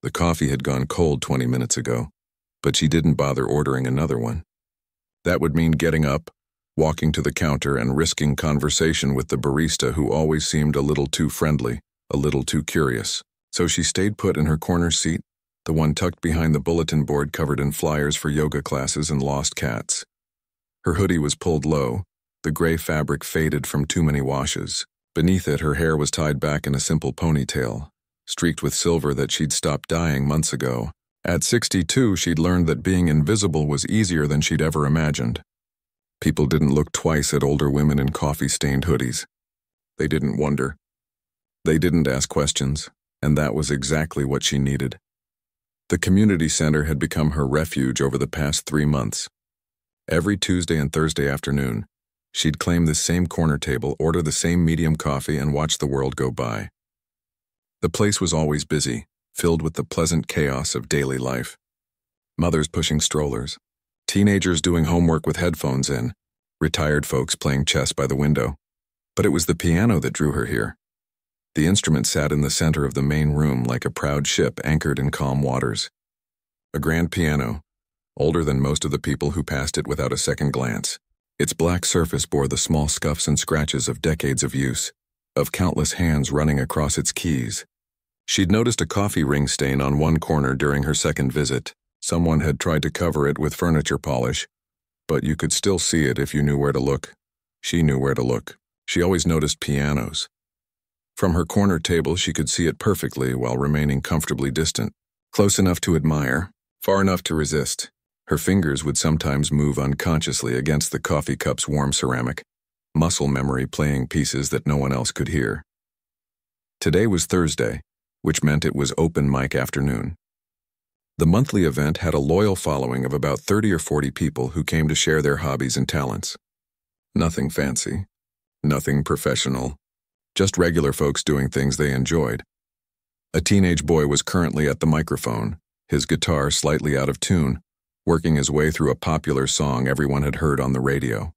The coffee had gone cold 20 minutes ago, but she didn't bother ordering another one. That would mean getting up, walking to the counter, and risking conversation with the barista who always seemed a little too friendly, a little too curious. So she stayed put in her corner seat, the one tucked behind the bulletin board covered in flyers for yoga classes and lost cats. Her hoodie was pulled low, the gray fabric faded from too many washes. Beneath it, her hair was tied back in a simple ponytail, streaked with silver that she'd stopped dyeing months ago. At 62, she'd learned that being invisible was easier than she'd ever imagined. People didn't look twice at older women in coffee-stained hoodies. They didn't wonder. They didn't ask questions, and that was exactly what she needed. The community center had become her refuge over the past 3 months. Every Tuesday and Thursday afternoon, she'd claim the same corner table, order the same medium coffee, and watch the world go by. The place was always busy, filled with the pleasant chaos of daily life. Mothers pushing strollers, teenagers doing homework with headphones in, retired folks playing chess by the window. But it was the piano that drew her here. The instrument sat in the center of the main room like a proud ship anchored in calm waters. A grand piano, older than most of the people who passed it without a second glance. Its black surface bore the small scuffs and scratches of decades of use, of countless hands running across its keys. She'd noticed a coffee ring stain on one corner during her second visit. Someone had tried to cover it with furniture polish, but you could still see it if you knew where to look. She knew where to look. She always noticed pianos. From her corner table, she could see it perfectly while remaining comfortably distant, close enough to admire, far enough to resist. Her fingers would sometimes move unconsciously against the coffee cup's warm ceramic, muscle memory playing pieces that no one else could hear. Today was Thursday, which meant it was open mic afternoon. The monthly event had a loyal following of about 30 or 40 people who came to share their hobbies and talents. Nothing fancy, nothing professional, just regular folks doing things they enjoyed. A teenage boy was currently at the microphone, his guitar slightly out of tune, working his way through a popular song everyone had heard on the radio.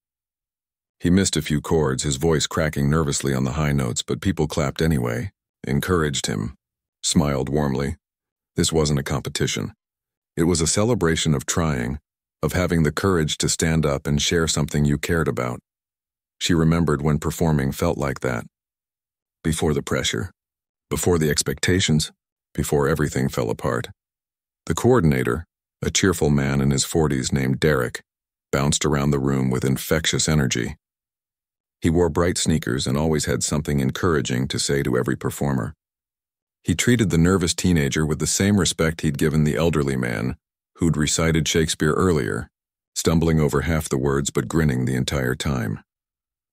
He missed a few chords, his voice cracking nervously on the high notes, but people clapped anyway, encouraged him, smiled warmly. This wasn't a competition. It was a celebration of trying, of having the courage to stand up and share something you cared about. She remembered when performing felt like that. Before the pressure, before the expectations, before everything fell apart. The coordinator, a cheerful man in his 40s named Derek, bounced around the room with infectious energy. He wore bright sneakers and always had something encouraging to say to every performer. He treated the nervous teenager with the same respect he'd given the elderly man who'd recited Shakespeare earlier, stumbling over half the words but grinning the entire time.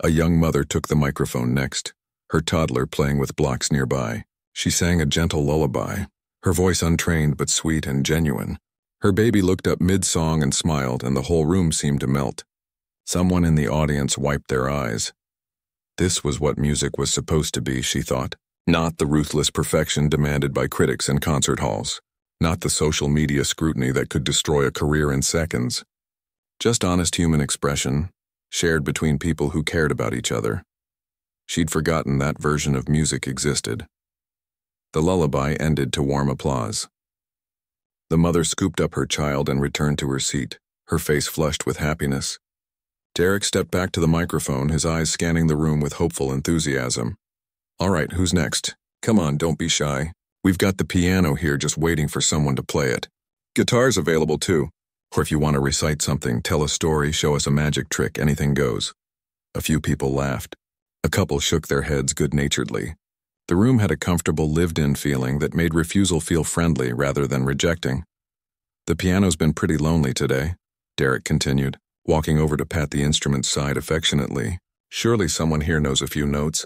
A young mother took the microphone next, her toddler playing with blocks nearby. She sang a gentle lullaby, her voice untrained but sweet and genuine. Her baby looked up mid-song and smiled, and the whole room seemed to melt. Someone in the audience wiped their eyes. This was what music was supposed to be, she thought. Not the ruthless perfection demanded by critics in concert halls. Not the social media scrutiny that could destroy a career in seconds. Just honest human expression, shared between people who cared about each other. She'd forgotten that version of music existed. The lullaby ended to warm applause. The mother scooped up her child and returned to her seat, her face flushed with happiness. Derek stepped back to the microphone, his eyes scanning the room with hopeful enthusiasm. All right, who's next? Come on, don't be shy. We've got the piano here just waiting for someone to play it. Guitar's available too. Or if you want to recite something, tell a story, show us a magic trick, anything goes. A few people laughed. A couple shook their heads good-naturedly. The room had a comfortable, lived-in feeling that made refusal feel friendly rather than rejecting. The piano's been pretty lonely today, Derek continued, walking over to pat the instrument's side affectionately. Surely someone here knows a few notes.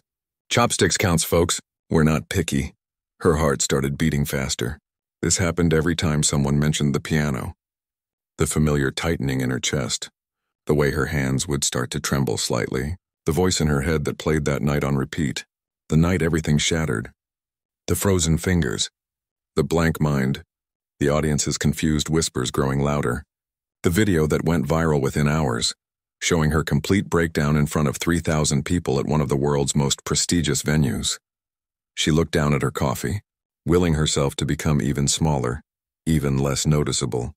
Chopsticks counts, folks. We're not picky. Her heart started beating faster. This happened every time someone mentioned the piano. The familiar tightening in her chest, the way her hands would start to tremble slightly, the voice in her head that played that night on repeat, the night everything shattered, the frozen fingers, the blank mind, the audience's confused whispers growing louder, the video that went viral within hours, showing her complete breakdown in front of 3,000 people at one of the world's most prestigious venues. She looked down at her coffee, willing herself to become even smaller, even less noticeable.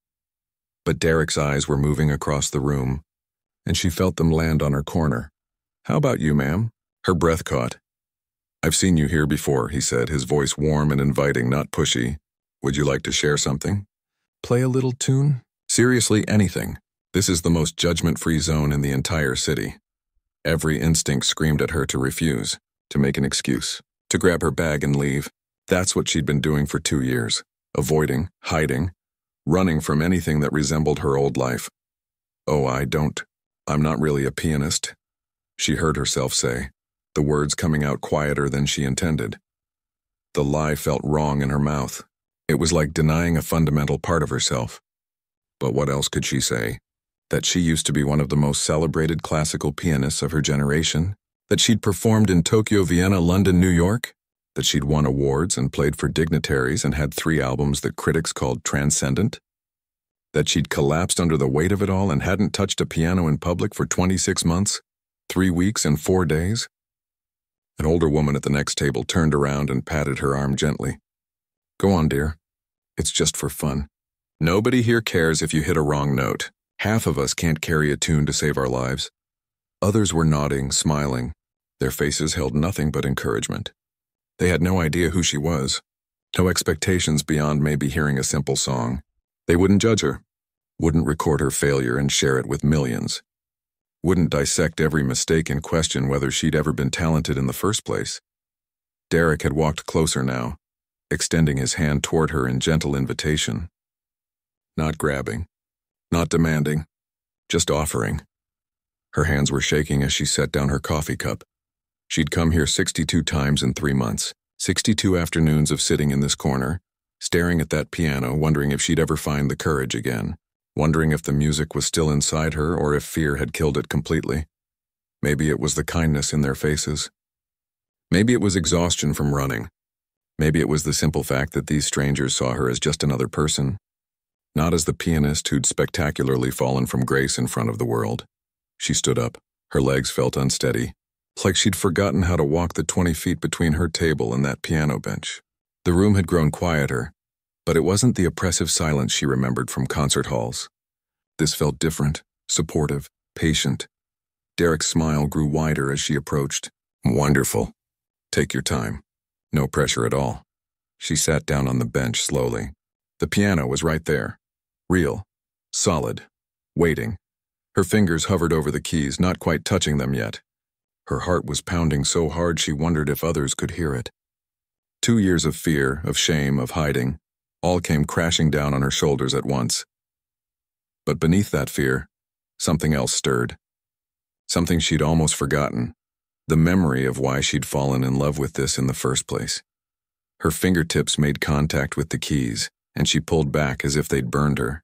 But Derek's eyes were moving across the room, and she felt them land on her corner. "How about you, ma'am?" Her breath caught. "I've seen you here before," he said, his voice warm and inviting, not pushy. "Would you like to share something? Play a little tune? Seriously, anything. This is the most judgment-free zone in the entire city." Every instinct screamed at her to refuse, to make an excuse, to grab her bag and leave. That's what she'd been doing for 2 years, avoiding, hiding, running from anything that resembled her old life. "Oh, I'm not really a pianist," she heard herself say, the words coming out quieter than she intended. The lie felt wrong in her mouth. It was like denying a fundamental part of herself. But what else could she say? That she used to be one of the most celebrated classical pianists of her generation? That she'd performed in Tokyo, Vienna, London, New York? That she'd won awards and played for dignitaries and had 3 albums that critics called transcendent? That she'd collapsed under the weight of it all and hadn't touched a piano in public for 26 months, 3 weeks and 4 days? An older woman at the next table turned around and patted her arm gently. "Go on, dear. It's just for fun. Nobody here cares if you hit a wrong note. Half of us can't carry a tune to save our lives." Others were nodding, smiling. Their faces held nothing but encouragement. They had no idea who she was, no expectations beyond maybe hearing a simple song. They wouldn't judge her, wouldn't record her failure and share it with millions, wouldn't dissect every mistake and question whether she'd ever been talented in the first place. Derek had walked closer now, extending his hand toward her in gentle invitation. Not grabbing, not demanding, just offering. Her hands were shaking as she set down her coffee cup. She'd come here 62 times in 3 months, 62 afternoons of sitting in this corner, staring at that piano, wondering if she'd ever find the courage again, wondering if the music was still inside her or if fear had killed it completely. Maybe it was the kindness in their faces. Maybe it was exhaustion from running. Maybe it was the simple fact that these strangers saw her as just another person, not as the pianist who'd spectacularly fallen from grace in front of the world. She stood up. Her legs felt unsteady, like she'd forgotten how to walk the 20 feet between her table and that piano bench. The room had grown quieter, but it wasn't the oppressive silence she remembered from concert halls. This felt different, supportive, patient. Derek's smile grew wider as she approached. "Wonderful. Take your time. No pressure at all." She sat down on the bench slowly. The piano was right there. Real. Solid. Waiting. Her fingers hovered over the keys, not quite touching them yet. Her heart was pounding so hard she wondered if others could hear it. 2 years of fear, of shame, of hiding, all came crashing down on her shoulders at once. But beneath that fear, something else stirred. Something she'd almost forgotten. The memory of why she'd fallen in love with this in the first place. Her fingertips made contact with the keys, and she pulled back as if they'd burned her.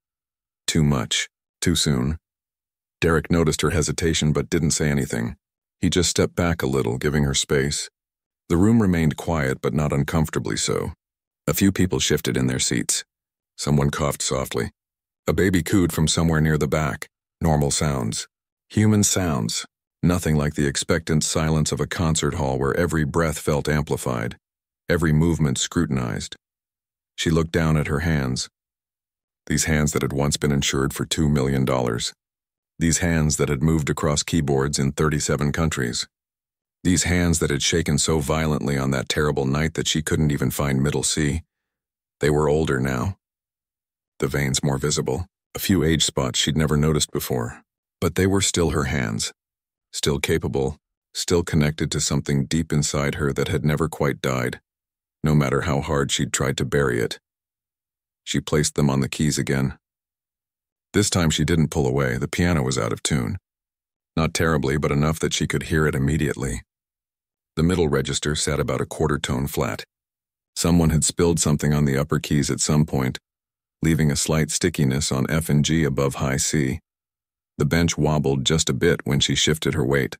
Too much. Too soon. Derek noticed her hesitation but didn't say anything. He just stepped back a little, giving her space. The room remained quiet but not uncomfortably so. A few people shifted in their seats. Someone coughed softly. A baby cooed from somewhere near the back. Normal sounds. Human sounds. Nothing like the expectant silence of a concert hall where every breath felt amplified, every movement scrutinized. She looked down at her hands. These hands that had once been insured for $2 million. These hands that had moved across keyboards in 37 countries. These hands that had shaken so violently on that terrible night that she couldn't even find middle C. They were older now. The veins more visible, a few age spots she'd never noticed before. But they were still her hands. Still capable, still connected to something deep inside her that had never quite died, no matter how hard she'd tried to bury it. She placed them on the keys again. This time she didn't pull away. The piano was out of tune. Not terribly, but enough that she could hear it immediately. The middle register sat about a quarter tone flat. Someone had spilled something on the upper keys at some point, leaving a slight stickiness on F and G above high C. The bench wobbled just a bit when she shifted her weight.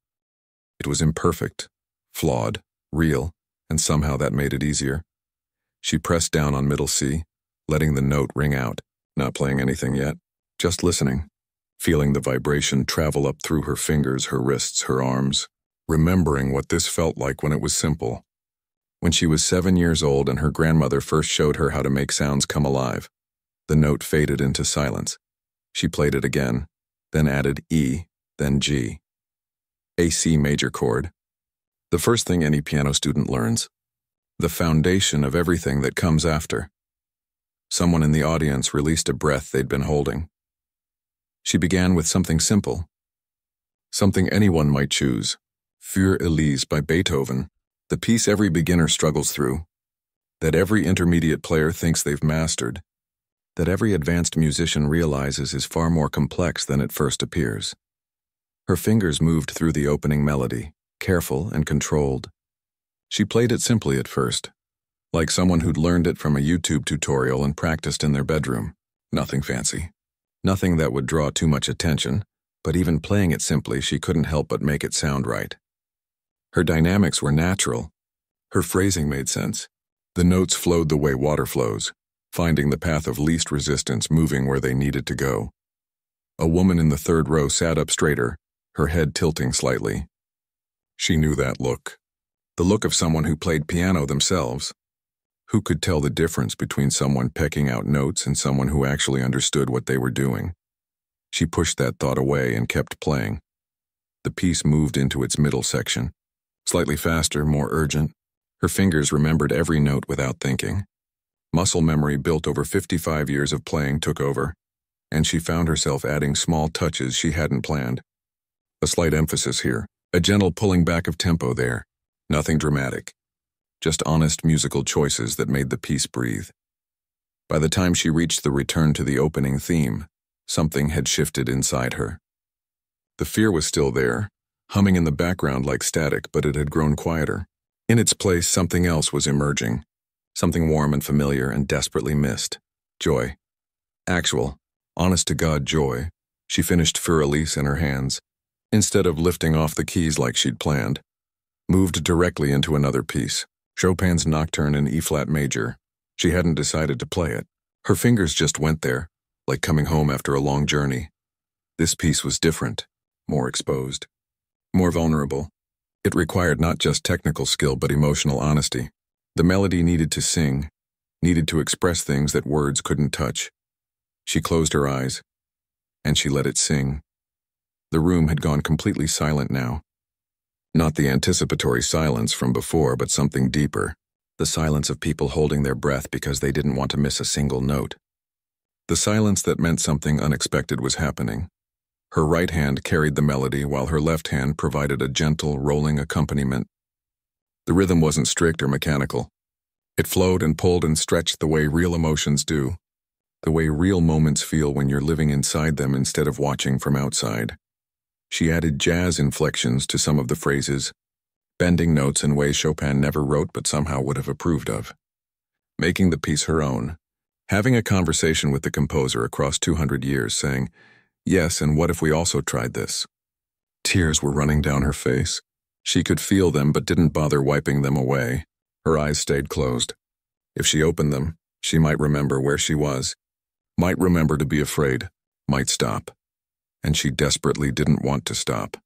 It was imperfect, flawed, real, and somehow that made it easier. She pressed down on middle C, letting the note ring out, not playing anything yet, just listening, feeling the vibration travel up through her fingers, her wrists, her arms, remembering what this felt like when it was simple, When she was 7 years old and her grandmother first showed her how to make sounds come alive, the note faded into silence. She played it again, then added E, then G. A C major chord. The first thing any piano student learns. The foundation of everything that comes after. Someone in the audience released a breath they'd been holding. She began with something simple. Something anyone might choose. Für Elise by Beethoven, the piece every beginner struggles through, that every intermediate player thinks they've mastered, that every advanced musician realizes is far more complex than it first appears. Her fingers moved through the opening melody, careful and controlled. She played it simply at first, like someone who'd learned it from a YouTube tutorial and practiced in their bedroom. Nothing fancy. Nothing that would draw too much attention, but even playing it simply, she couldn't help but make it sound right. Her dynamics were natural. Her phrasing made sense. The notes flowed the way water flows, finding the path of least resistance, moving where they needed to go. A woman in the third row sat up straighter, her head tilting slightly. She knew that look. The look of someone who played piano themselves. Who could tell the difference between someone pecking out notes and someone who actually understood what they were doing? She pushed that thought away and kept playing. The piece moved into its middle section. Slightly faster, more urgent. Her fingers remembered every note without thinking. Muscle memory built over 55 years of playing took over, and she found herself adding small touches she hadn't planned. A slight emphasis here, a gentle pulling back of tempo there. Nothing dramatic. Just honest musical choices that made the piece breathe. By the time she reached the return to the opening theme, something had shifted inside her. The fear was still there, humming in the background like static, but it had grown quieter. In its place, something else was emerging. Something warm and familiar and desperately missed. Joy. Actual, honest-to-God joy. She finished Für Elise in her hands, instead of lifting off the keys like she'd planned. Moved directly into another piece. Chopin's Nocturne in E-flat major. She hadn't decided to play it. Her fingers just went there, like coming home after a long journey. This piece was different, more exposed, more vulnerable. It required not just technical skill but emotional honesty. The melody needed to sing, needed to express things that words couldn't touch. She closed her eyes, and she let it sing. The room had gone completely silent now. Not the anticipatory silence from before, but something deeper. The silence of people holding their breath because they didn't want to miss a single note. The silence that meant something unexpected was happening. Her right hand carried the melody while her left hand provided a gentle, rolling accompaniment. The rhythm wasn't strict or mechanical. It flowed and pulled and stretched the way real emotions do, the way real moments feel when you're living inside them instead of watching from outside. She added jazz inflections to some of the phrases, bending notes in ways Chopin never wrote but somehow would have approved of. Making the piece her own. Having a conversation with the composer across 200 years, saying, "Yes, and what if we also tried this?" Tears were running down her face. She could feel them but didn't bother wiping them away. Her eyes stayed closed. If she opened them, she might remember where she was, might remember to be afraid, might stop. And she desperately didn't want to stop.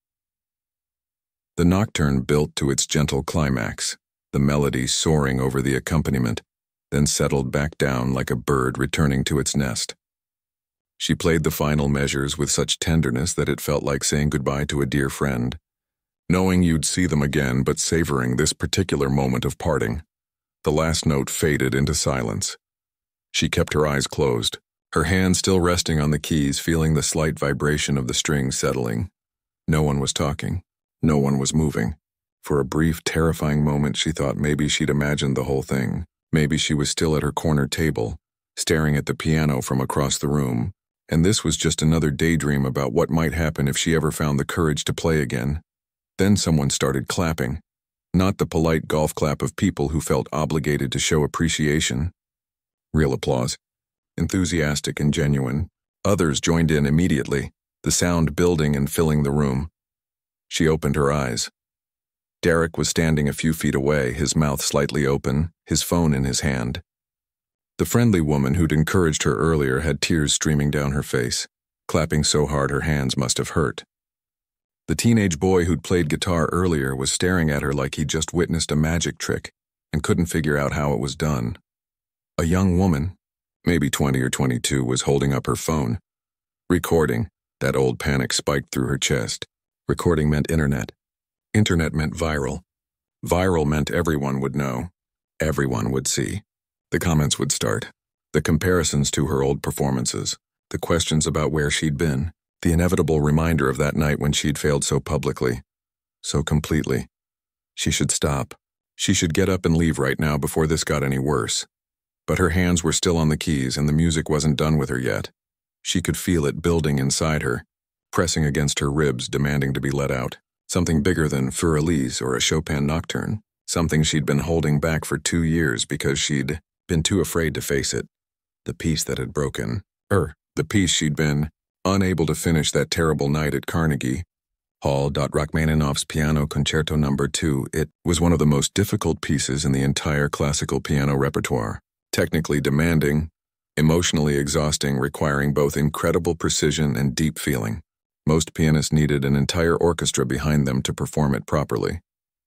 The nocturne built to its gentle climax, the melody soaring over the accompaniment, then settled back down like a bird returning to its nest. She played the final measures with such tenderness that it felt like saying goodbye to a dear friend, knowing you'd see them again but savoring this particular moment of parting. The last note faded into silence. She kept her eyes closed, her hand still resting on the keys, feeling the slight vibration of the strings settling. No one was talking. No one was moving. For a brief, terrifying moment, she thought maybe she'd imagined the whole thing. Maybe she was still at her corner table, staring at the piano from across the room, and this was just another daydream about what might happen if she ever found the courage to play again. Then someone started clapping. Not the polite golf clap of people who felt obligated to show appreciation. Real applause. Enthusiastic and genuine. Others joined in immediately, the sound building and filling the room. She opened her eyes. Derek was standing a few feet away, his mouth slightly open, his phone in his hand. The friendly woman who'd encouraged her earlier had tears streaming down her face, clapping so hard her hands must have hurt. The teenage boy who'd played guitar earlier was staring at her like he'd just witnessed a magic trick, and couldn't figure out how it was done. A young woman, maybe 20 or 22, was holding up her phone. Recording. That old panic spiked through her chest. Recording meant internet. Internet meant viral. Viral meant everyone would know. Everyone would see. The comments would start. The comparisons to her old performances. The questions about where she'd been. The inevitable reminder of that night when she'd failed so publicly. So completely. She should stop. She should get up and leave right now before this got any worse. But her hands were still on the keys and the music wasn't done with her yet. She could feel it building inside her, pressing against her ribs, demanding to be let out. Something bigger than Für Elise or a Chopin nocturne. Something she'd been holding back for 2 years because she'd been too afraid to face it. The piece that had broken. The piece she'd been unable to finish that terrible night at Carnegie Hall. Rachmaninoff's Piano Concerto No. 2. It was one of the most difficult pieces in the entire classical piano repertoire. Technically demanding, emotionally exhausting, requiring both incredible precision and deep feeling. Most pianists needed an entire orchestra behind them to perform it properly.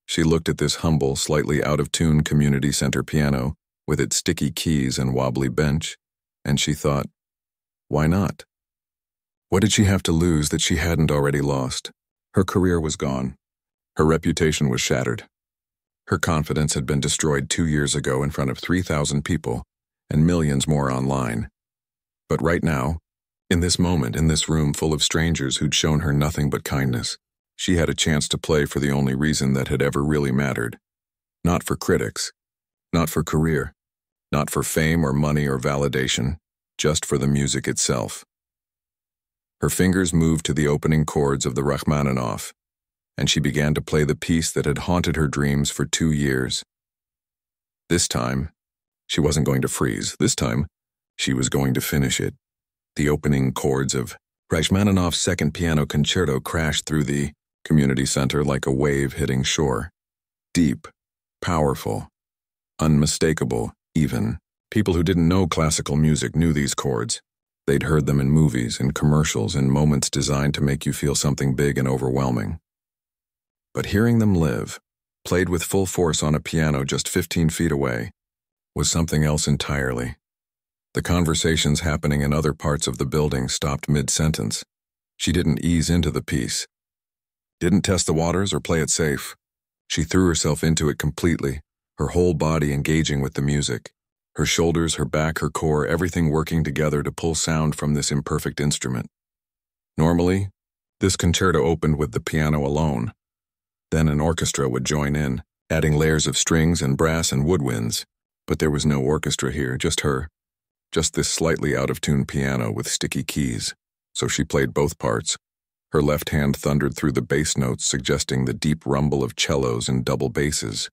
She looked at this humble, slightly out-of-tune community center piano with its sticky keys and wobbly bench, and she thought, why not? What did she have to lose that she hadn't already lost? Her career was gone. Her reputation was shattered. Her confidence had been destroyed 2 years ago in front of 3,000 people and millions more online. But right now, in this moment, in this room full of strangers who'd shown her nothing but kindness, she had a chance to play for the only reason that had ever really mattered. Not for critics, not for career, not for fame or money or validation, just for the music itself. Her fingers moved to the opening chords of the Rachmaninoff, and she began to play the piece that had haunted her dreams for 2 years. This time, she wasn't going to freeze. This time, she was going to finish it. The opening chords of Rachmaninoff's Second Piano Concerto crashed through the community center like a wave hitting shore. Deep, powerful, unmistakable, even. People who didn't know classical music knew these chords. They'd heard them in movies, in commercials, in moments designed to make you feel something big and overwhelming. But hearing them live, played with full force on a piano just 15 feet away, was something else entirely. The conversations happening in other parts of the building stopped mid-sentence. She didn't ease into the piece. Didn't test the waters or play it safe. She threw herself into it completely, her whole body engaging with the music. Her shoulders, her back, her core, everything working together to pull sound from this imperfect instrument. Normally, this concerto opened with the piano alone. Then an orchestra would join in, adding layers of strings and brass and woodwinds. But there was no orchestra here, just her. Just this slightly out-of-tune piano with sticky keys. So she played both parts. Her left hand thundered through the bass notes, suggesting the deep rumble of cellos and double basses.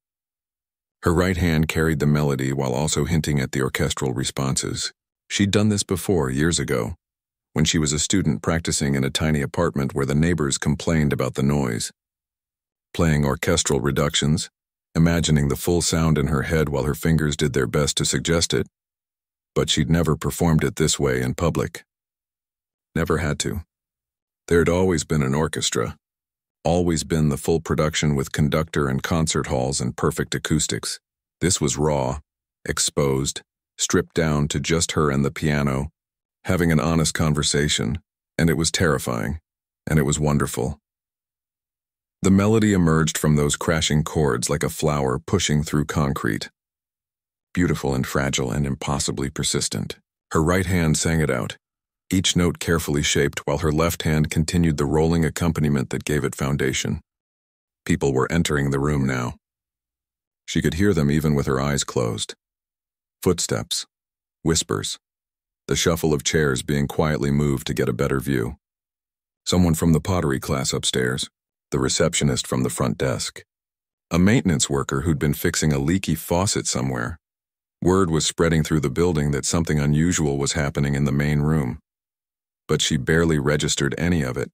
Her right hand carried the melody while also hinting at the orchestral responses. She'd done this before, years ago, when she was a student practicing in a tiny apartment where the neighbors complained about the noise. Playing orchestral reductions, imagining the full sound in her head while her fingers did their best to suggest it. But she'd never performed it this way in public. Never had to. There'd always been an orchestra. Always been the full production with conductor and concert halls and perfect acoustics. This was raw, exposed, stripped down to just her and the piano, having an honest conversation, and it was terrifying, and it was wonderful. The melody emerged from those crashing chords like a flower pushing through concrete. Beautiful and fragile and impossibly persistent. Her right hand sang it out, each note carefully shaped while her left hand continued the rolling accompaniment that gave it foundation. People were entering the room now. She could hear them even with her eyes closed. Footsteps, whispers, the shuffle of chairs being quietly moved to get a better view. Someone from the pottery class upstairs, the receptionist from the front desk, a maintenance worker who'd been fixing a leaky faucet somewhere. Word was spreading through the building that something unusual was happening in the main room. But she barely registered any of it.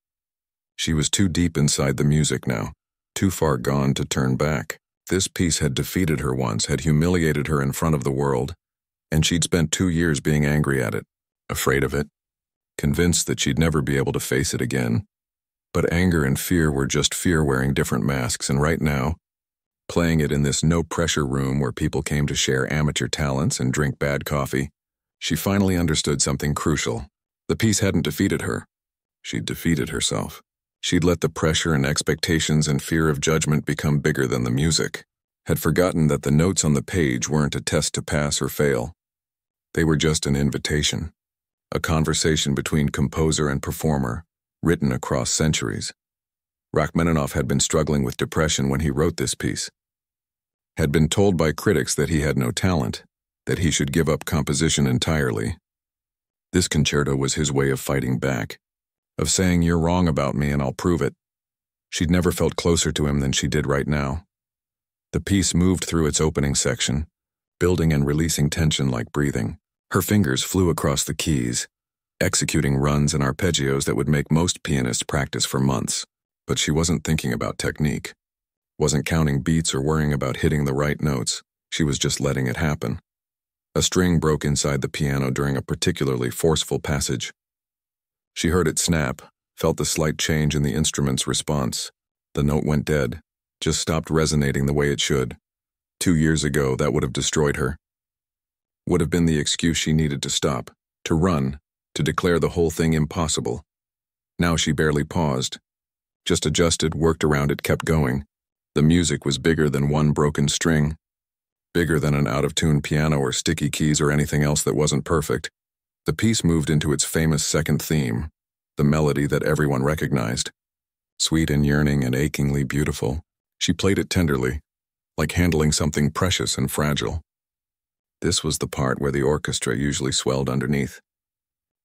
She was too deep inside the music now, too far gone to turn back. This piece had defeated her once, had humiliated her in front of the world, and she'd spent 2 years being angry at it, afraid of it, convinced that she'd never be able to face it again. But anger and fear were just fear wearing different masks, and right now, playing it in this no-pressure room where people came to share amateur talents and drink bad coffee, she finally understood something crucial. The piece hadn't defeated her. She'd defeated herself. She'd let the pressure and expectations and fear of judgment become bigger than the music. Had forgotten that the notes on the page weren't a test to pass or fail. They were just an invitation. A conversation between composer and performer, written across centuries. Rachmaninoff had been struggling with depression when he wrote this piece. Had been told by critics that he had no talent, that he should give up composition entirely. This concerto was his way of fighting back, of saying, "You're wrong about me and I'll prove it." She'd never felt closer to him than she did right now. The piece moved through its opening section, building and releasing tension like breathing. Her fingers flew across the keys, executing runs and arpeggios that would make most pianists practice for months. But she wasn't thinking about technique, wasn't counting beats or worrying about hitting the right notes. She was just letting it happen. A string broke inside the piano during a particularly forceful passage. She heard it snap, felt the slight change in the instrument's response. The note went dead, just stopped resonating the way it should. 2 years ago, that would have destroyed her. Would have been the excuse she needed to stop, to run, to declare the whole thing impossible. Now she barely paused. Just adjusted, worked around it, kept going. The music was bigger than one broken string, bigger than an out-of-tune piano or sticky keys or anything else that wasn't perfect. The piece moved into its famous second theme, the melody that everyone recognized. Sweet and yearning and achingly beautiful, she played it tenderly, like handling something precious and fragile. This was the part where the orchestra usually swelled underneath,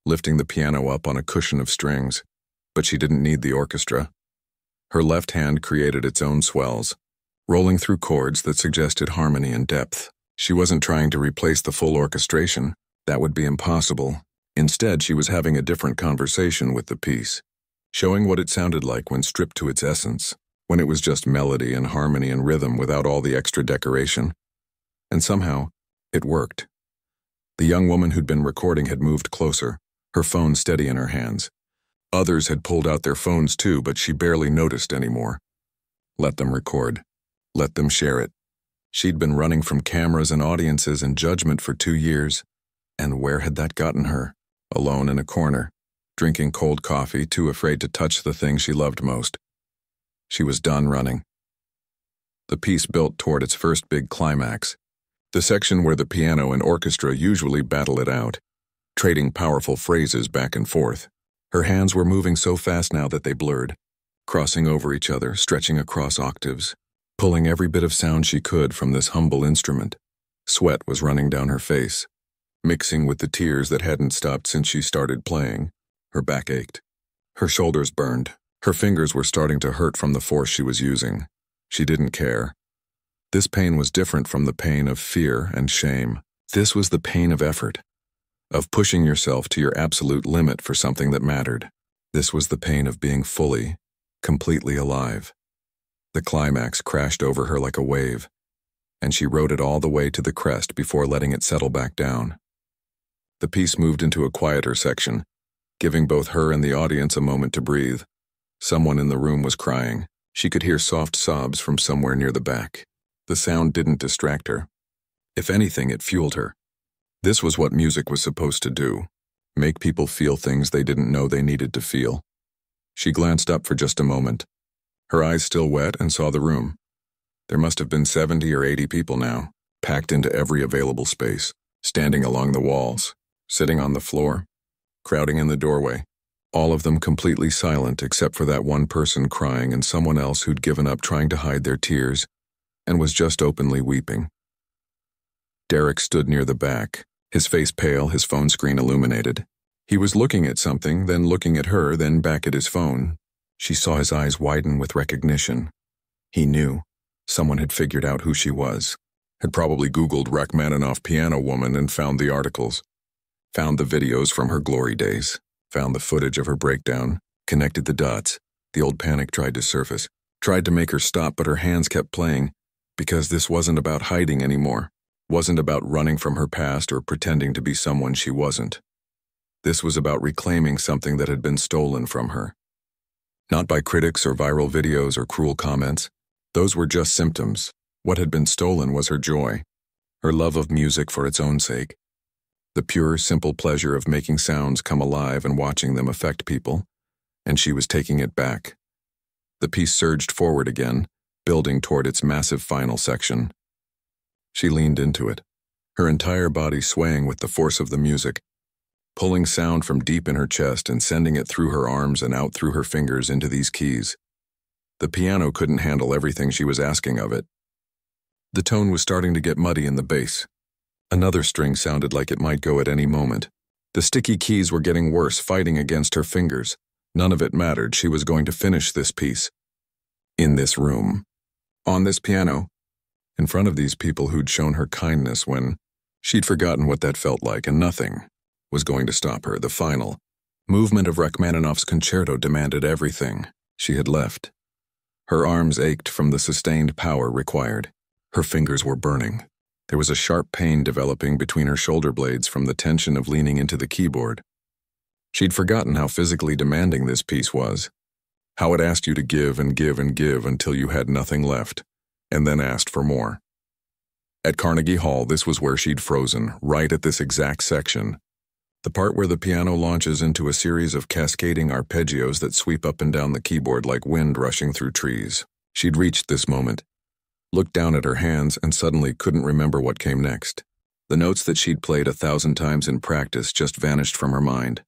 lifting the piano up on a cushion of strings, but she didn't need the orchestra. Her left hand created its own swells, rolling through chords that suggested harmony and depth. She wasn't trying to replace the full orchestration. That would be impossible. Instead, she was having a different conversation with the piece, showing what it sounded like when stripped to its essence, when it was just melody and harmony and rhythm without all the extra decoration. And somehow, it worked. The young woman who'd been recording had moved closer, her phone steady in her hands. Others had pulled out their phones too, but she barely noticed anymore. Let them record. Let them share it. She'd been running from cameras and audiences and judgment for 2 years. And where had that gotten her? Alone in a corner, drinking cold coffee, too afraid to touch the thing she loved most. She was done running. The piece built toward its first big climax, the section where the piano and orchestra usually battle it out, trading powerful phrases back and forth. Her hands were moving so fast now that they blurred, crossing over each other, stretching across octaves, pulling every bit of sound she could from this humble instrument. Sweat was running down her face, mixing with the tears that hadn't stopped since she started playing. Her back ached. Her shoulders burned. Her fingers were starting to hurt from the force she was using. She didn't care. This pain was different from the pain of fear and shame. This was the pain of effort, of pushing yourself to your absolute limit for something that mattered. This was the pain of being fully, completely alive. The climax crashed over her like a wave, and she rode it all the way to the crest before letting it settle back down. The piece moved into a quieter section, giving both her and the audience a moment to breathe. Someone in the room was crying. She could hear soft sobs from somewhere near the back. The sound didn't distract her. If anything, it fueled her. This was what music was supposed to do, make people feel things they didn't know they needed to feel. She glanced up for just a moment, her eyes still wet, and saw the room. There must have been 70 or 80 people now, packed into every available space, standing along the walls, sitting on the floor, crowding in the doorway, all of them completely silent except for that one person crying and someone else who'd given up trying to hide their tears and was just openly weeping. Derek stood near the back, his face pale, his phone screen illuminated. He was looking at something, then looking at her, then back at his phone. She saw his eyes widen with recognition. He knew. Someone had figured out who she was, had probably Googled Rachmaninoff piano woman and found the articles, found the videos from her glory days, found the footage of her breakdown, connected the dots. The old panic tried to surface, tried to make her stop, but her hands kept playing, because this wasn't about hiding anymore, wasn't about running from her past or pretending to be someone she wasn't. This was about reclaiming something that had been stolen from her. Not by critics or viral videos or cruel comments. Those were just symptoms. What had been stolen was her joy, her love of music for its own sake. The pure, simple pleasure of making sounds come alive and watching them affect people, and she was taking it back. The piece surged forward again, building toward its massive final section. She leaned into it, her entire body swaying with the force of the music, pulling sound from deep in her chest and sending it through her arms and out through her fingers into these keys. The piano couldn't handle everything she was asking of it. The tone was starting to get muddy in the bass. Another string sounded like it might go at any moment. The sticky keys were getting worse, fighting against her fingers. None of it mattered. She was going to finish this piece. In this room. On this piano. In front of these people who'd shown her kindness when she'd forgotten what that felt like, and nothing was going to stop her. The final movement of Rachmaninoff's concerto demanded everything she had left. Her arms ached from the sustained power required. Her fingers were burning. There was a sharp pain developing between her shoulder blades from the tension of leaning into the keyboard. She'd forgotten how physically demanding this piece was, how it asked you to give and give and give until you had nothing left, and then asked for more. At Carnegie Hall, this was where she'd frozen, right at this exact section, the part where the piano launches into a series of cascading arpeggios that sweep up and down the keyboard like wind rushing through trees. She'd reached this moment, looked down at her hands, and suddenly couldn't remember what came next. The notes that she'd played 1,000 times in practice just vanished from her mind.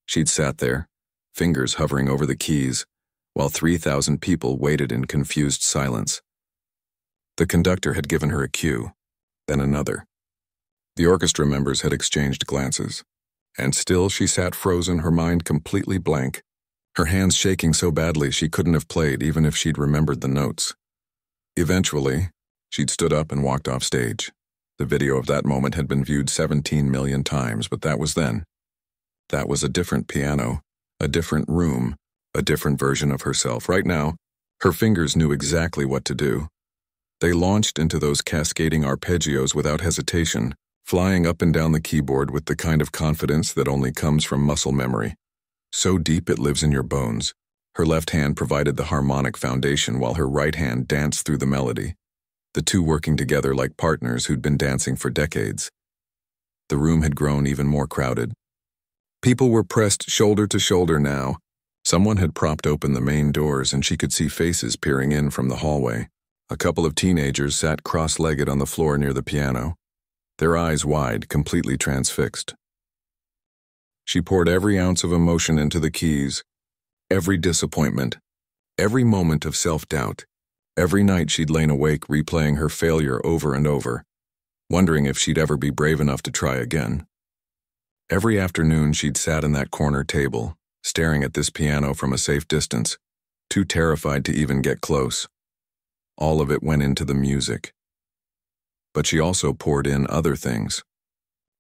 She'd sat there, fingers hovering over the keys, while 3,000 people waited in confused silence. The conductor had given her a cue, then another. The orchestra members had exchanged glances, and still she sat frozen, her mind completely blank, her hands shaking so badly she couldn't have played even if she'd remembered the notes. Eventually, she'd stood up and walked off stage. The video of that moment had been viewed 17 million times, but that was then. That was a different piano, a different room, a different version of herself. Right now, her fingers knew exactly what to do. They launched into those cascading arpeggios without hesitation, flying up and down the keyboard with the kind of confidence that only comes from muscle memory. So deep it lives in your bones. Her left hand provided the harmonic foundation while her right hand danced through the melody, the two working together like partners who'd been dancing for decades. The room had grown even more crowded. People were pressed shoulder to shoulder now. Someone had propped open the main doors and she could see faces peering in from the hallway. A couple of teenagers sat cross-legged on the floor near the piano, their eyes wide, completely transfixed. She poured every ounce of emotion into the keys, every disappointment, every moment of self-doubt. Every night she'd lain awake replaying her failure over and over, wondering if she'd ever be brave enough to try again. Every afternoon she'd sat in that corner table, staring at this piano from a safe distance, too terrified to even get close. All of it went into the music. But she also poured in other things.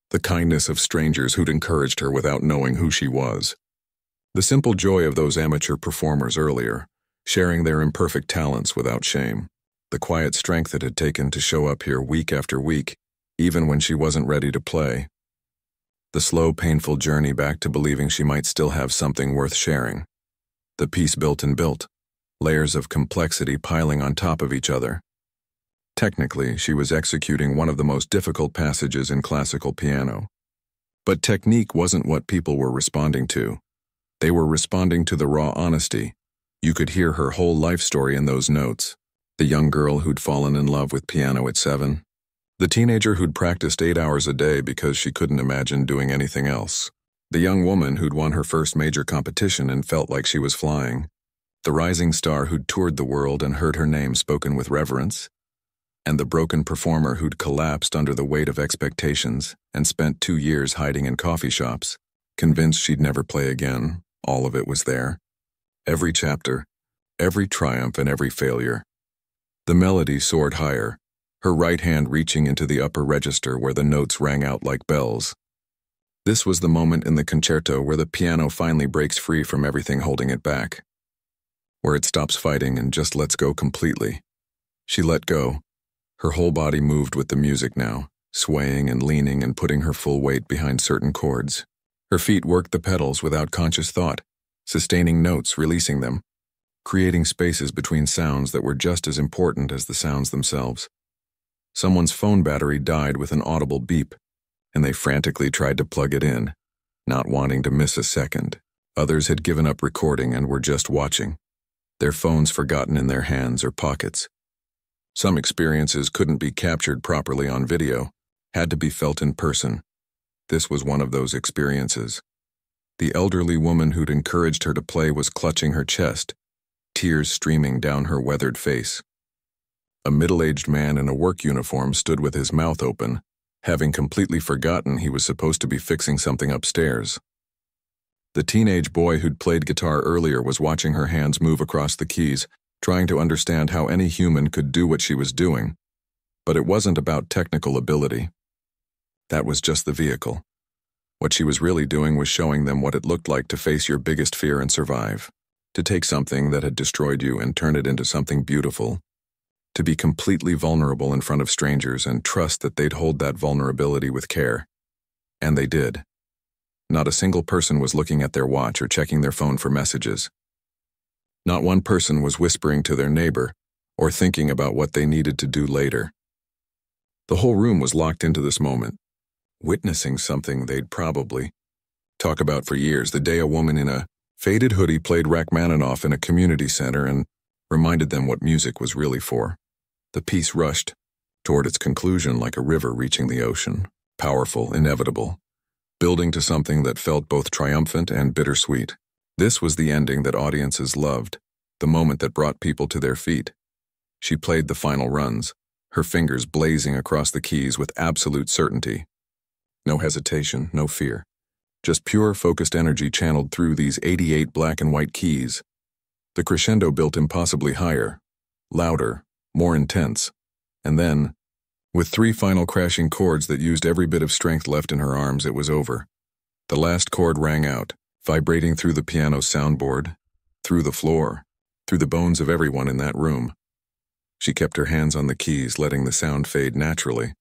The kindness of strangers who'd encouraged her without knowing who she was. The simple joy of those amateur performers earlier, sharing their imperfect talents without shame. The quiet strength it had taken to show up here week after week, even when she wasn't ready to play. The slow, painful journey back to believing she might still have something worth sharing. The piece built and built, layers of complexity piling on top of each other. Technically, she was executing one of the most difficult passages in classical piano. But technique wasn't what people were responding to. They were responding to the raw honesty. You could hear her whole life story in those notes. The young girl who'd fallen in love with piano at 7. The teenager who'd practiced 8 hours a day because she couldn't imagine doing anything else. The young woman who'd won her first major competition and felt like she was flying. The rising star who'd toured the world and heard her name spoken with reverence. And the broken performer who'd collapsed under the weight of expectations and spent 2 years hiding in coffee shops, convinced she'd never play again. All of it was there. Every chapter, every triumph and every failure. The melody soared higher, her right hand reaching into the upper register where the notes rang out like bells. This was the moment in the concerto where the piano finally breaks free from everything holding it back, where it stops fighting and just lets go completely. She let go. Her whole body moved with the music now, swaying and leaning and putting her full weight behind certain chords. Her feet worked the pedals without conscious thought, sustaining notes, releasing them. creating spaces between sounds that were just as important as the sounds themselves. Someone's phone battery died with an audible beep, and they frantically tried to plug it in, not wanting to miss a second. Others had given up recording and were just watching, their phones forgotten in their hands or pockets. Some experiences couldn't be captured properly on video, had to be felt in person. This was one of those experiences. The elderly woman who'd encouraged her to play was clutching her chest, tears streaming down her weathered face. A middle-aged man in a work uniform stood with his mouth open, having completely forgotten he was supposed to be fixing something upstairs. The teenage boy who'd played guitar earlier was watching her hands move across the keys, trying to understand how any human could do what she was doing. But it wasn't about technical ability. That was just the vehicle. What she was really doing was showing them what it looked like to face your biggest fear and survive, to take something that had destroyed you and turn it into something beautiful, to be completely vulnerable in front of strangers and trust that they'd hold that vulnerability with care. And they did. Not a single person was looking at their watch or checking their phone for messages. Not one person was whispering to their neighbor or thinking about what they needed to do later. The whole room was locked into this moment, witnessing something they'd probably talk about for years, the day a woman in a faded hoodie played Rachmaninoff in a community center and reminded them what music was really for. The piece rushed toward its conclusion like a river reaching the ocean, powerful, inevitable, building to something that felt both triumphant and bittersweet. This was the ending that audiences loved, the moment that brought people to their feet. She played the final runs, her fingers blazing across the keys with absolute certainty. No hesitation, no fear. Just pure, focused energy channeled through these 88 black and white keys. The crescendo built impossibly higher, louder, more intense. And then, with 3 final crashing chords that used every bit of strength left in her arms, it was over. The last chord rang out, vibrating through the piano soundboard, through the floor, through the bones of everyone in that room. She kept her hands on the keys, letting the sound fade naturally.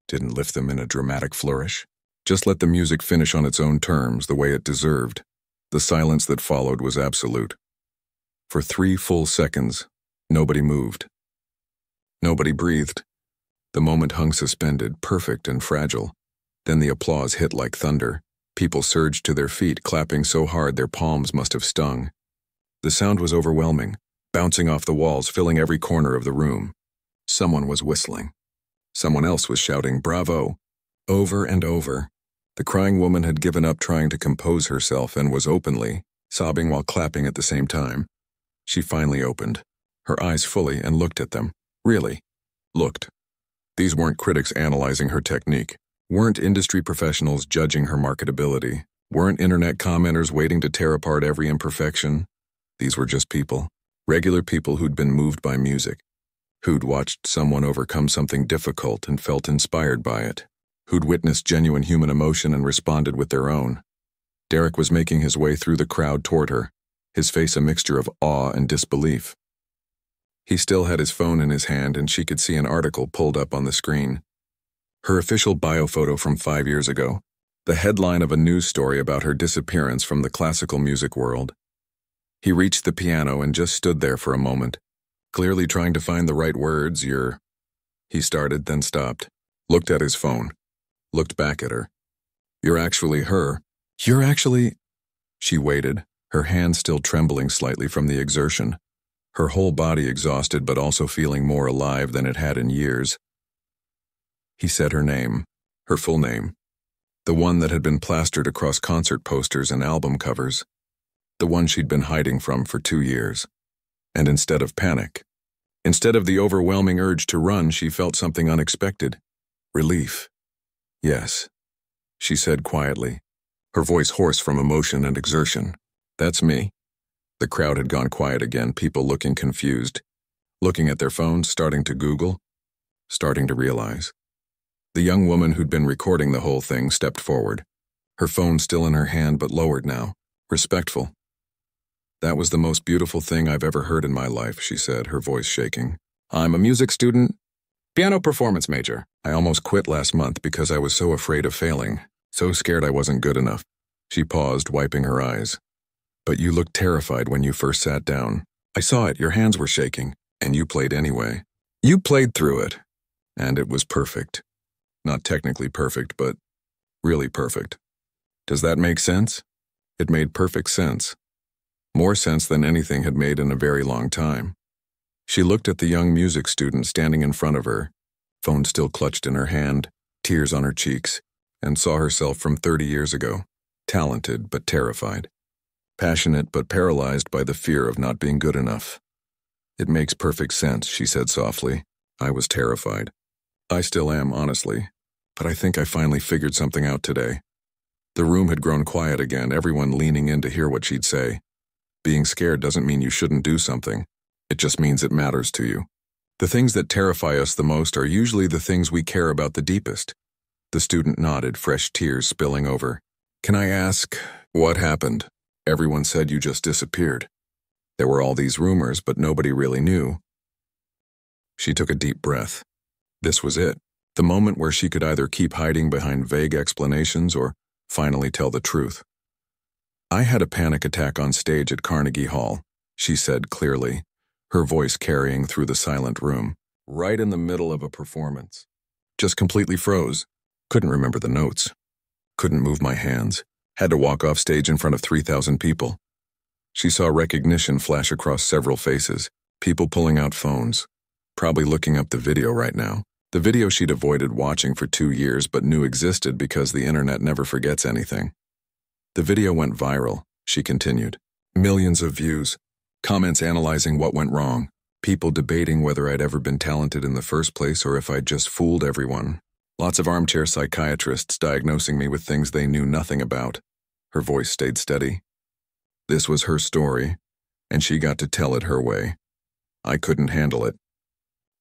Didn't lift them in a dramatic flourish. Just let the music finish on its own terms, the way it deserved. The silence that followed was absolute. For 3 full seconds, nobody moved. Nobody breathed. The moment hung suspended, perfect and fragile. Then the applause hit like thunder. People surged to their feet, clapping so hard their palms must have stung. The sound was overwhelming, bouncing off the walls, filling every corner of the room. Someone was whistling. Someone else was shouting, "Bravo!" Over and over. The crying woman had given up trying to compose herself and was openly sobbing while clapping at the same time. She finally opened, her eyes fully, and looked at them. Really. Looked. These weren't critics analyzing her technique, weren't industry professionals judging her marketability, weren't internet commenters waiting to tear apart every imperfection. These were just people, regular people who'd been moved by music, who'd watched someone overcome something difficult and felt inspired by it, who'd witnessed genuine human emotion and responded with their own. Derek was making his way through the crowd toward her, his face a mixture of awe and disbelief. He still had his phone in his hand, and she could see an article pulled up on the screen. Her official bio photo from 5 years ago, the headline of a news story about her disappearance from the classical music world. He reached the piano and just stood there for a moment, clearly trying to find the right words. He started, then stopped, looked at his phone, looked back at her. "You're actually her. You're actually—" She waited, her hand still trembling slightly from the exertion, her whole body exhausted but also feeling more alive than it had in years. He said her name, her full name, the one that had been plastered across concert posters and album covers, the one she'd been hiding from for 2 years. And instead of panic, instead of the overwhelming urge to run, she felt something unexpected. Relief. "Yes," she said quietly, her voice hoarse from emotion and exertion. "That's me." The crowd had gone quiet again, people looking confused, looking at their phones, starting to Google, starting to realize. The young woman who'd been recording the whole thing stepped forward, her phone still in her hand but lowered now, respectful. "That was the most beautiful thing I've ever heard in my life," she said, her voice shaking. "I'm a music student, piano performance major. I almost quit last month because I was so afraid of failing, so scared I wasn't good enough." She paused, wiping her eyes. "But you looked terrified when you first sat down." I saw it, your hands were shaking, and you played anyway. You played through it, and it was perfect. Not technically perfect, but really perfect. Does that make sense? It made perfect sense. More sense than anything had made in a very long time. She looked at the young music student standing in front of her, phone still clutched in her hand, tears on her cheeks, and saw herself from 30 years ago, talented but terrified, passionate but paralyzed by the fear of not being good enough. It makes perfect sense, she said softly. I was terrified. I still am, honestly, but I think I finally figured something out today. The room had grown quiet again, everyone leaning in to hear what she'd say. Being scared doesn't mean you shouldn't do something. It just means it matters to you. The things that terrify us the most are usually the things we care about the deepest. The student nodded, fresh tears spilling over. Can I ask, what happened? Everyone said you just disappeared. There were all these rumors, but nobody really knew. She took a deep breath. This was it, the moment where she could either keep hiding behind vague explanations or finally tell the truth. I had a panic attack on stage at Carnegie Hall, she said clearly, her voice carrying through the silent room, right in the middle of a performance. Just completely froze. Couldn't remember the notes. Couldn't move my hands. Had to walk off stage in front of 3,000 people. She saw recognition flash across several faces, people pulling out phones, probably looking up the video right now. The video she'd avoided watching for 2 years but knew existed because the internet never forgets anything. The video went viral, she continued. Millions of views, comments analyzing what went wrong, people debating whether I'd ever been talented in the first place or if I'd just fooled everyone. Lots of armchair psychiatrists diagnosing me with things they knew nothing about. Her voice stayed steady. This was her story, and she got to tell it her way. I couldn't handle it.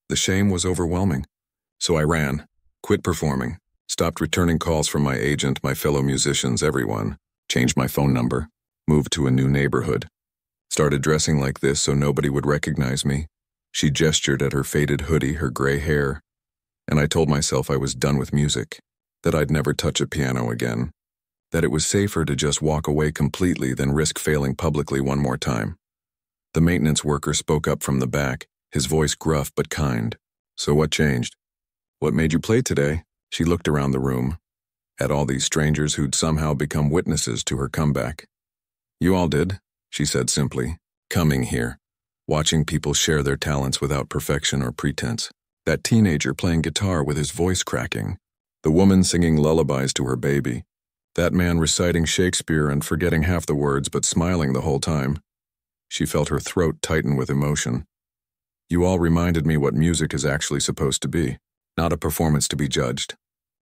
The shame was overwhelming. So I ran, quit performing, stopped returning calls from my agent, my fellow musicians, everyone, changed my phone number, moved to a new neighborhood, started dressing like this so nobody would recognize me. She gestured at her faded hoodie, her gray hair, and I told myself I was done with music, that I'd never touch a piano again, that it was safer to just walk away completely than risk failing publicly one more time. The maintenance worker spoke up from the back, his voice gruff but kind. So what changed? What made you play today? She looked around the room, at all these strangers who'd somehow become witnesses to her comeback. You all did, she said simply, coming here, watching people share their talents without perfection or pretense. That teenager playing guitar with his voice cracking, the woman singing lullabies to her baby, that man reciting Shakespeare and forgetting half the words but smiling the whole time. She felt her throat tighten with emotion. You all reminded me what music is actually supposed to be. Not a performance to be judged.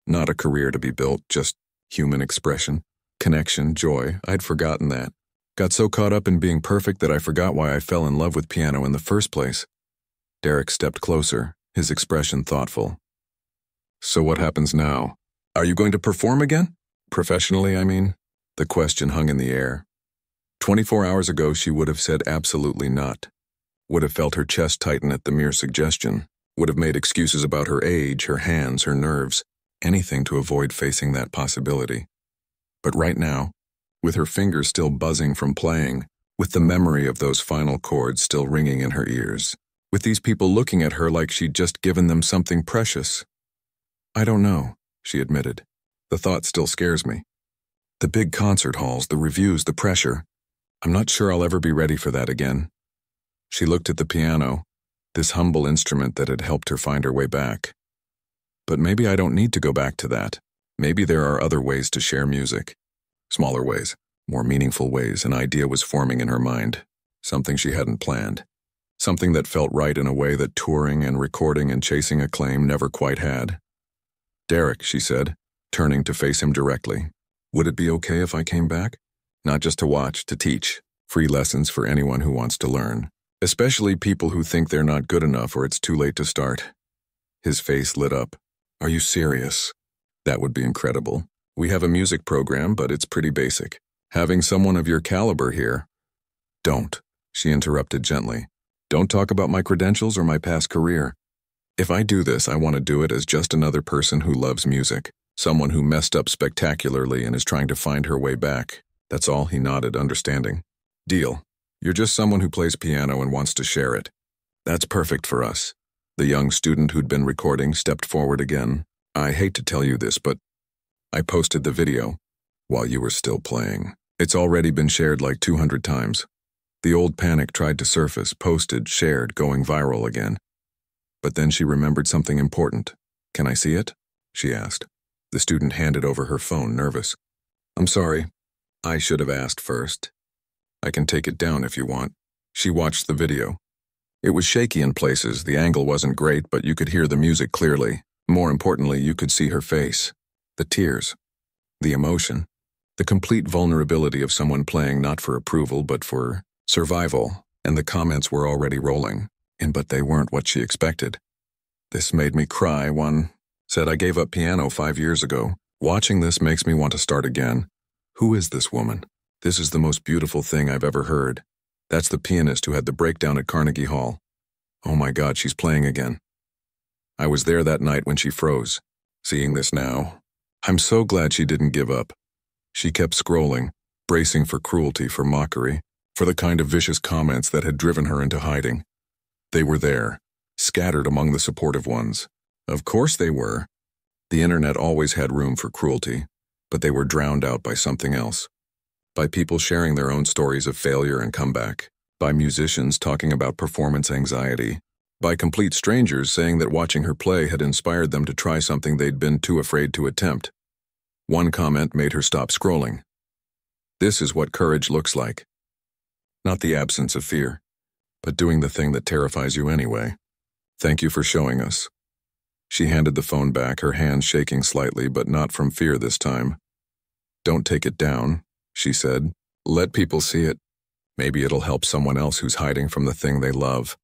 Not a career to be built, just human expression, connection, joy. I'd forgotten that. Got so caught up in being perfect that I forgot why I fell in love with piano in the first place. Derek stepped closer, his expression thoughtful. So what happens now? Are you going to perform again? Professionally, I mean? The question hung in the air. 24 hours ago, she would have said absolutely not. Would have felt her chest tighten at the mere suggestion. Would have made excuses about her age, her hands, her nerves, anything to avoid facing that possibility. But right now, with her fingers still buzzing from playing, with the memory of those final chords still ringing in her ears, with these people looking at her like she'd just given them something precious. I don't know, she admitted. The thought still scares me. The big concert halls, the reviews, the pressure. I'm not sure I'll ever be ready for that again. She looked at the piano, this humble instrument that had helped her find her way back. But maybe I don't need to go back to that. Maybe there are other ways to share music. Smaller ways, more meaningful ways. An idea was forming in her mind. Something she hadn't planned. Something that felt right in a way that touring and recording and chasing acclaim never quite had. Derek, she said, turning to face him directly. Would it be okay if I came back? Not just to watch, to teach. Free lessons for anyone who wants to learn. Especially people who think they're not good enough or it's too late to start. His face lit up. Are you serious? That would be incredible. We have a music program, but it's pretty basic. Having someone of your caliber here. Don't, she interrupted gently. Don't talk about my credentials or my past career. If I do this, I want to do it as just another person who loves music. Someone who messed up spectacularly and is trying to find her way back. That's all, he nodded, understanding. Deal. You're just someone who plays piano and wants to share it. That's perfect for us." The young student who'd been recording stepped forward again. "I hate to tell you this, but I posted the video while you were still playing. It's already been shared like 200 times. The old panic tried to surface, posted, shared, going viral again. But then she remembered something important. "Can I see it?" she asked. The student handed over her phone, nervous. "I'm sorry. I should have asked first. I can take it down if you want." She watched the video. It was shaky in places, the angle wasn't great, but you could hear the music clearly. More importantly, you could see her face. The tears. The emotion. The complete vulnerability of someone playing not for approval, but for survival. And the comments were already rolling. But they weren't what she expected. "This made me cry," one said. "I gave up piano 5 years ago. Watching this makes me want to start again. Who is this woman? This is the most beautiful thing I've ever heard. That's the pianist who had the breakdown at Carnegie Hall. Oh my God, she's playing again. I was there that night when she froze. Seeing this now, I'm so glad she didn't give up. She kept scrolling, bracing for cruelty, for mockery, for the kind of vicious comments that had driven her into hiding. They were there, scattered among the supportive ones. Of course they were. The internet always had room for cruelty, but they were drowned out by something else. By people sharing their own stories of failure and comeback. By musicians talking about performance anxiety. By complete strangers saying that watching her play had inspired them to try something they'd been too afraid to attempt. One comment made her stop scrolling. This is what courage looks like. Not the absence of fear, but doing the thing that terrifies you anyway. Thank you for showing us. She handed the phone back, her hands shaking slightly, but not from fear this time. Don't take it down, she said. Let people see it. Maybe it'll help someone else who's hiding from the thing they love.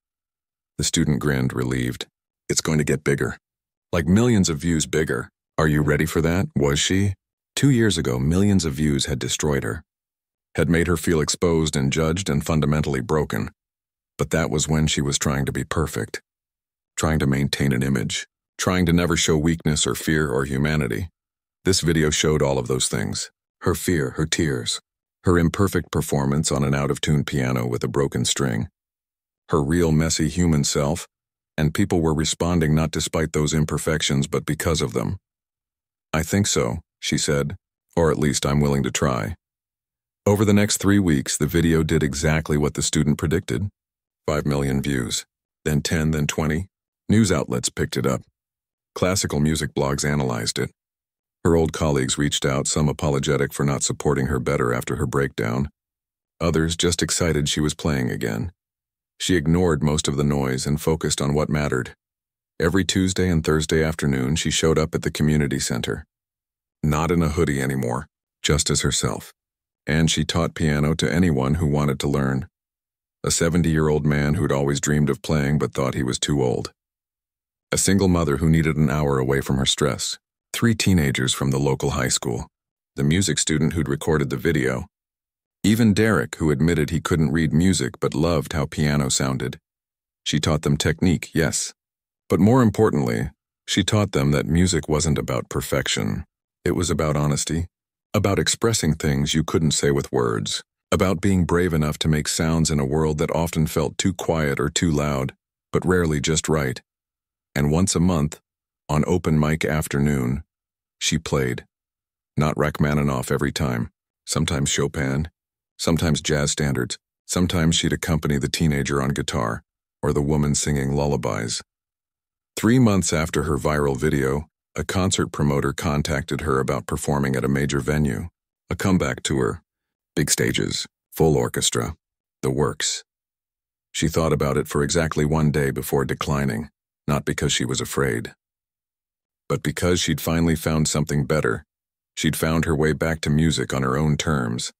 The student grinned, relieved. It's going to get bigger. Like millions of views bigger. Are you ready for that? Was she? 2 years ago, millions of views had destroyed her. Had made her feel exposed and judged and fundamentally broken. But that was when she was trying to be perfect. Trying to maintain an image. Trying to never show weakness or fear or humanity. This video showed all of those things. Her fear, her tears. Her imperfect performance on an out-of-tune piano with a broken string. Her real messy human self, and people were responding not despite those imperfections but because of them. I think so, she said, or at least I'm willing to try. Over the next 3 weeks, the video did exactly what the student predicted. 5 million views, then 10, then 20. News outlets picked it up. Classical music blogs analyzed it. Her old colleagues reached out, some apologetic for not supporting her better after her breakdown. Others just excited she was playing again. She ignored most of the noise and focused on what mattered. Every Tuesday and Thursday afternoon, she showed up at the community center. Not in a hoodie anymore, just as herself. And she taught piano to anyone who wanted to learn. A 70-year-old man who'd always dreamed of playing but thought he was too old. A single mother who needed an hour away from her stress. 3 teenagers from the local high school. The music student who'd recorded the video. Even Derek, who admitted he couldn't read music but loved how piano sounded. She taught them technique, yes. But more importantly, she taught them that music wasn't about perfection. It was about honesty. About expressing things you couldn't say with words. About being brave enough to make sounds in a world that often felt too quiet or too loud, but rarely just right. And once a month, on open mic afternoon, she played. Not Rachmaninoff every time. Sometimes Chopin. Sometimes jazz standards. Sometimes she'd accompany the teenager on guitar, or the woman singing lullabies. 3 months after her viral video, a concert promoter contacted her about performing at a major venue. A comeback tour. Big stages. Full orchestra. The works. She thought about it for exactly 1 day before declining, not because she was afraid. But because she'd finally found something better. She'd found her way back to music on her own terms.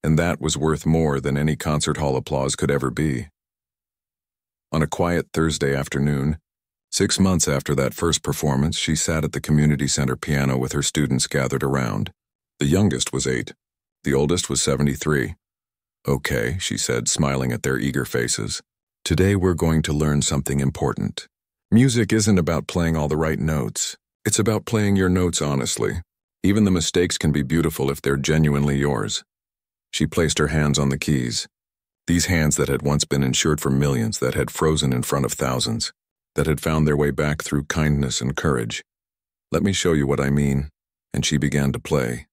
And that was worth more than any concert hall applause could ever be. On a quiet Thursday afternoon, 6 months after that first performance, she sat at the community center piano with her students gathered around. The youngest was 8. The oldest was 73. Okay, she said, smiling at their eager faces. Today we're going to learn something important. Music isn't about playing all the right notes. It's about playing your notes honestly. Even the mistakes can be beautiful if they're genuinely yours. She placed her hands on the keys. These hands that had once been insured for millions, that had frozen in front of thousands, that had found their way back through kindness and courage. Let me show you what I mean. And she began to play.